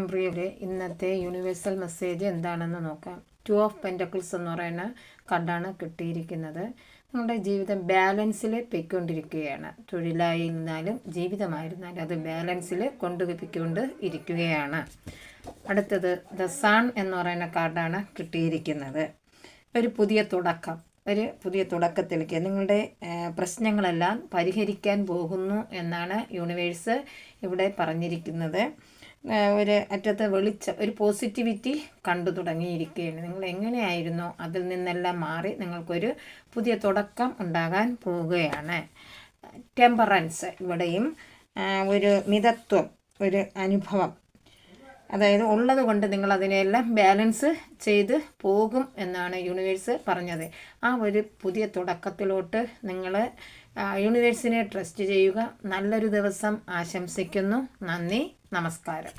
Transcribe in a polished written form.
പ്രിയരെ, ഇന്നത്തെ universal message എന്താണെന്ന് നോക്കാം. 2 ഓഫ് പെൻറ്റക്കിൾസ് എന്ന് പറയുന്ന കണ്ടാണ് കിട്ടിയിരിക്കുന്നത്. നിങ്ങളുടെ ജീവിതം ബാലൻസിൽ പൊയ്ക്കൊണ്ടിരിക്കുകയാണ്. തൊഴിലായിരുന്നാലും ജീവിതമായിരുന്നാലും അത് ബാലൻസിൽ കൊണ്ടുപോയിക്കൊണ്ട് ഇരിക്കുകയാണ്. അടുത്തത് ദ സൺ എന്ന് പറയുന്ന കാർഡാണ് കിട്ടിയിരിക്കുന്നത്. ഒരു പുതിയ തുടക്കത്തിലേക്ക് നിങ്ങളുടെ പ്രശ്നങ്ങളെല്ലാം പരിഹരിക്കാൻ പോകുന്നു എന്നാണ് യൂണിവേഴ്സ് ഇവിടെ പറഞ്ഞിരിക്കുന്നത്. ഒരു അറ്റത്ത് ഒരു പോസിറ്റിവിറ്റി കണ്ടു തുടങ്ങിയിരിക്കുകയാണ്. നിങ്ങൾ എങ്ങനെയായിരുന്നോ അതിൽ നിന്നെല്ലാം മാറി നിങ്ങൾക്കൊരു പുതിയ തുടക്കം ഉണ്ടാകാൻ പോവുകയാണ്. ടെമ്പറൻസ്, ഇവിടെയും ഒരു മിതത്വം, ഒരു അനുഭവം, അതായത് ഉള്ളത് കൊണ്ട് നിങ്ങൾ അതിനെല്ലാം ബാലൻസ് ചെയ്ത് പോകും എന്നാണ് യൂണിവേഴ്സ് പറഞ്ഞത്. ആ ഒരു പുതിയ തുടക്കത്തിലോട്ട് നിങ്ങൾ യൂണിവേഴ്സിനെ ട്രസ്റ്റ് ചെയ്യുക. നല്ലൊരു ദിവസം ആശംസിക്കുന്നു. നന്ദി, നമസ്കാരം.